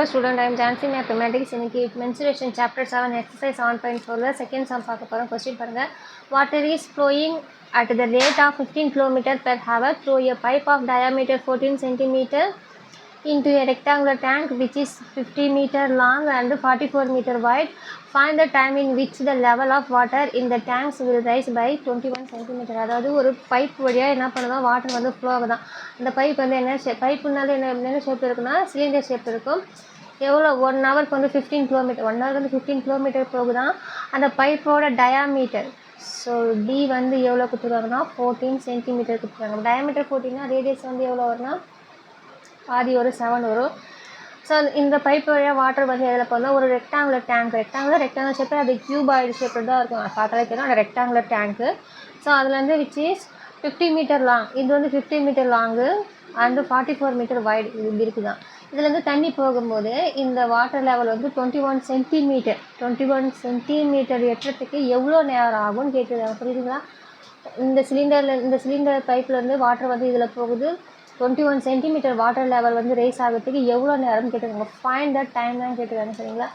Hello student, I am Jansi Mathematics. இன்னைக்கு mensuration chapter 7 exercise 7.4 second sum பார்க்க போறோம். Question பாருங்க. Water is flowing at the rate of 15 km per hour through a pipe of diameter 14 cm into a rectangular tank which is 50 meter long and 44 meter wide. Find the time in which the level of water in the tanks will rise by 21 cm. அதாவது ஒரு pipe வழியாக என்ன பண்ணுதான் water வந்து flow ஆகுதான். அந்த pipe வந்து என்ன பைப்புனால என்ன shape இருக்குன்னா சிலிண்டர் ஷேப் இருக்கும். எவ்வளோ 1 ஹவருக்கு வந்து 15 கிலோமீட்டர் 1 ஹவருக்கு வந்து 15 கிலோமீட்டர் போகுதான். அந்த பைப்போட டயாமீட்டர் ஸோ டி வந்து எவ்வளோ கொடுத்துருக்காங்கன்னா 14 சென்டிமீட்டர் கொடுத்துருக்காங்க. டயாமீட்டர் 14னா ரேடியஸ் வந்து எவ்வளோ வரும்னா பாதி ஒரு 7 வரும். ஸோ இந்த பைப் வழியாக வாட்டர் வந்து எதில் போனால் ஒரு ரெக்டாங்குலர் ரெக்டாங்குலர் ஷேப்பில் அது கியூபாய்டு ஷேப்பில் தான் இருக்கும். பார்த்தாலே தெரியும் அந்த ரெக்டாங்குலர் டேங்க்கு. ஸோ அதில் வந்து விச் இஸ் 50 மீட்டர் லாங். இது வந்து 50 metre long and 44 metre wide இது இப்படி இருக்குது தான். இதுலேருந்து தண்ணி போகும்போது இந்த வாட்டர் லெவல் வந்து 21 சென்டிமீட்டர் எட்டுறதுக்கு எவ்வளோ நேரம் ஆகும்னு கேட்டுருக்காங்க. புரியுதுங்களா? இந்த சிலிண்டர் பைப்லேருந்து வாட்டர் வந்து இதில் போகுது. 21 சென்டிமீட்டர் வாட்டர் லெவல் வந்து ரேஸ் ஆகிறதுக்கு எவ்வளோ நேரம்னு கேட்டுருக்காங்க. ஃபைண்ட் த டைம் தான் கேட்டுருக்காங்க. சரிங்களா?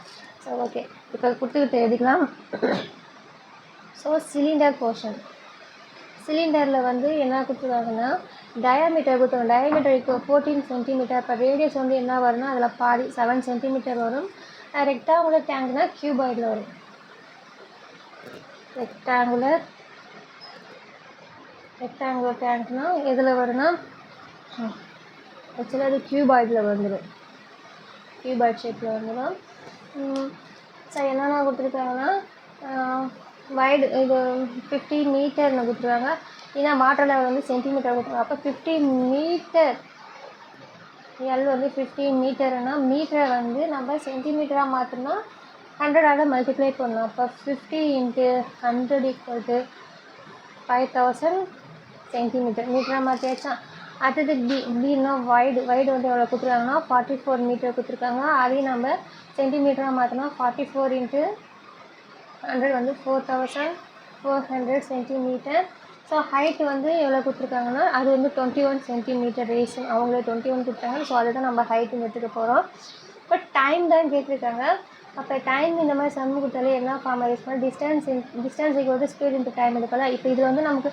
ஸோ ஓகே, இப்போ கொடுத்துக்கிட்டு எழுதிக்கலாம். ஸோ சிலிண்டர் போர்ஷன் சிலிண்டரில் வந்து என்ன கொடுத்துருக்காங்கன்னா டயாமீட்டர் கொடுத்துருக்காங்க. டயாமீட்டர் இப்போ 14 சென்டிமீட்டர். இப்போ ரேடியஸ் வந்து என்ன வரும்னா அதில் பாதி 7 சென்டிமீட்டர் வரும். ரெக்டாங்குலர் டேங்க்னா கியூபாய்டில் வரும். ரெக்டாங்குலர் டேங்க்னா எதில் வரும்னா ஆக்சுவலாக அது கியூபாய்டில் வந்துடும். கியூபாய்ட் ஷேப்பில் வந்துடும். ஸோ என்னென்ன கொடுத்துருக்காங்கன்னா வைடு இது 50 மீட்டர்னு கொடுத்துருக்காங்க. ஏன்னா வாட்டர் லெவல் வந்து சென்டிமீட்டர் கொடுத்துருக்காங்க. அப்போ 50 மீட்டர் எல் வந்து 50 மீட்டர்னா மீட்டரை வந்து நம்ம சென்டிமீட்டராக மாற்றினா 100ஆல் மல்டிப்ளை பண்ணணும். அப்போ 50 × 100 = 5000 சென்டிமீட்டர். மீட்டராக மாற்றியாச்சா? அடுத்தது பின்னா வைடு வந்து எவ்வளோ கொடுத்துருக்காங்கன்னா 44 மீட்டர் கொடுத்துருக்காங்க. அதையும் நம்ம சென்டிமீட்டராக மாற்றினா 44 × 100 வந்து 4400 சென்டிமீட்டர். ஸோ ஹைட் வந்து எவ்வளோ கொடுத்துருக்காங்கன்னா அது வந்து 21 சென்டிமீட்டர் ரேஸ். அவங்களே 21 கொடுத்தாங்க. ஸோ அதை தான் நம்ம ஹைட்டுன்னு எடுத்துக்க போகிறோம். பட் டைம் தான் கேட்டிருக்காங்க. அப்போ டைம் இந்த மாதிரி சம் கொடுத்தாலே என்ன ஃபார்ம் யூஸ் பண்ணால் டிஸ்டன்ஸ் = ஸ்பீட் × டைம் எடுக்கலாம். இப்போ இது வந்து நமக்கு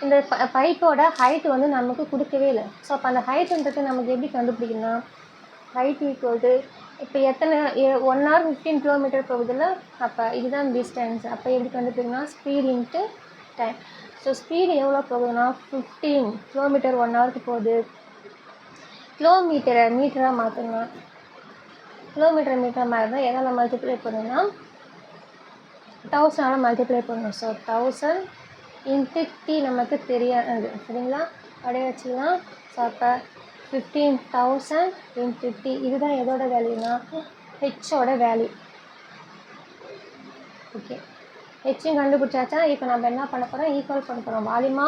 இந்த பைப்போட ஹைட்டு வந்து நமக்கு கொடுக்கவே இல்லை. ஸோ அப்போ அந்த ஹைட்டுன்றது நமக்கு எப்படி கண்டுபிடிக்கணும்? ஹைட் = இப்போ எத்தனை 1 hour 15 கிலோமீட்டர் போகுதுல்ல, அப்போ இதுதான் டிஸ்டன்ஸ். அப்போ எப்படி கண்டுபிடிக்கணும்? Speed × time. ஸோ ஸ்பீடு எவ்வளோ போகுதுன்னா 15 கிலோமீட்டர் 1 ஹவருக்கு போகுது. மீட்டராக மாற்றணும். மீட்டராக மாறினா எதால் மல்டிப்ளை பண்ணணும்னா 1000ஆல் மல்டிப்ளை பண்ணணும். ஸோ 1000 × t நமக்கு தெரியாது. சரிங்களா? அப்படியே வச்சுக்கலாம். ஸோ அப்போ 15,000 × t இதுதான் எதோட வேல்யூனா ஹெச்சோட வேல்யூ. ஓகே, ஹெச்சும் கண்டுபிடிச்சாச்சா? இப்போ நம்ம என்ன பண்ண போகிறோம்? ஈக்குவல் பண்ண போகிறோம். Volume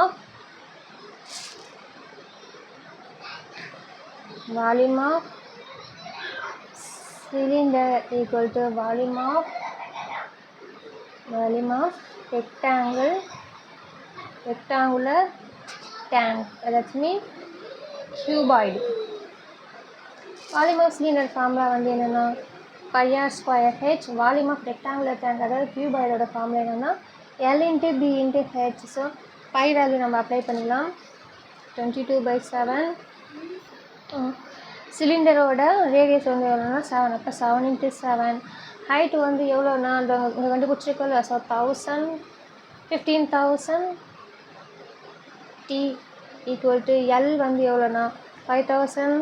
of cylinder = volume of rectangular tank, that's mean cuboid. Volume of cylinder formula வந்து என்னென்னா πr²h. Volume of rectangular tank அதாவது கியூபாய்டோட ஃபார்முலா என்னென்னா L × B × h. So pi value நம்ம அப்ளை பண்ணிக்கலாம். 22/7. சிலிண்டரோட ரேடியஸ் வந்து எவ்வளோனா 7. அப்போ 7 × 7. ஹைட் வந்து எவ்வளோனா அந்த இங்கே கண்டுபிடிச்சிருக்கோம்ல. ஸோ 1000 15,000 t = L வந்து எவ்வளோனா 5000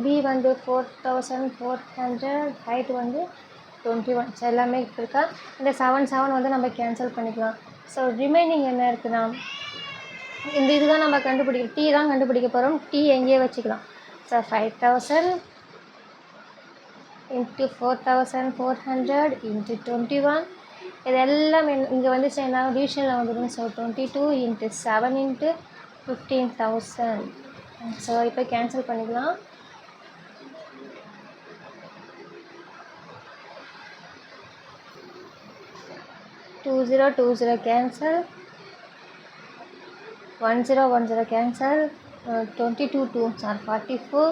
B வந்து 4400. ஹைட் வந்து 21. ஸோ எல்லாமே இருக்கா. இந்த 7 வந்து நம்ம கேன்சல் பண்ணிக்கலாம். ஸோ ரிமைனிங் என்ன இருக்குன்னா இதுதான் நம்ம கண்டுபிடிக்க t தான் கண்டுபிடிக்க போகிறோம். t எங்கேயே வச்சுக்கலாம். ஸோ 5000 × 4400 × 21. இதெல்லாம் இங்கே வந்துச்சு என்ன டிவிஷனில் வந்துடும். ஸோ 22 × 7 × 15,000. ஸோ இப்போ கேன்சல் பண்ணிக்கலாம். Two zero cancel. 10 10 cancel. 22 2s are 44.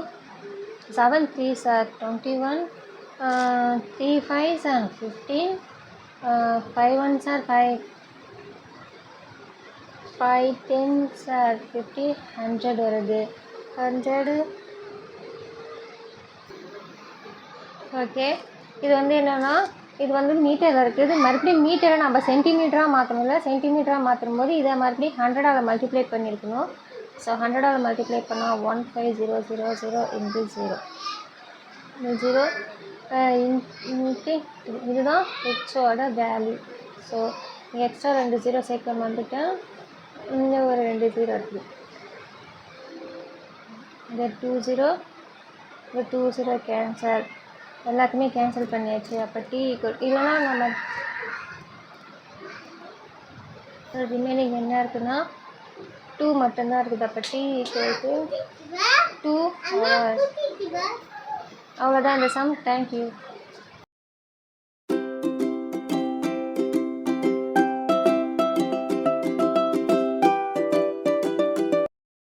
7 3s are 21, 3 5s are 15, 5 1s are 5, 5 10s are 50, 100 வருது 100. ஓகே, இது வந்து என்னென்னா இது வந்து மீட்டரில் இருக்குது. மறுபடியும் மீட்டரை நம்ம சென்டிமீட்டராக மாற்றணும்ல. சென்டிமீட்டராக மாற்றும் போது இதை மறுபடியும் 100ஆல் மல்டிப்ளை பண்ணியிருக்கணும். ஸோ 100ஆல் மல்டிப்ளை பண்ணால் 15000 இன்ட்டு 0 இந்த 0 இன்ட்டு இதுதான் ஹெச்சோட வேல்யூ. ஸோ எக்ஸ்ட்ரா 2 0 சேர்க்க வந்துட்டேன். இங்கே ஒரு 2 0 இருக்குது. இந்த 2 0 இந்த 2 0 கேன்சல், எல்லாத்தையுமே கேன்சல் பண்ணியாச்சு. அப்போ டி ஈக்குவல் இல்லைனா நம்ம ரிமைனிங் என்ன இருக்குன்னா 2 மட்டும்தான் இருக்குது. அப்போ டி ஈக்குவல் டு 2 hours. அவ்வளோதான் இந்த சம். தேங்க்யூ.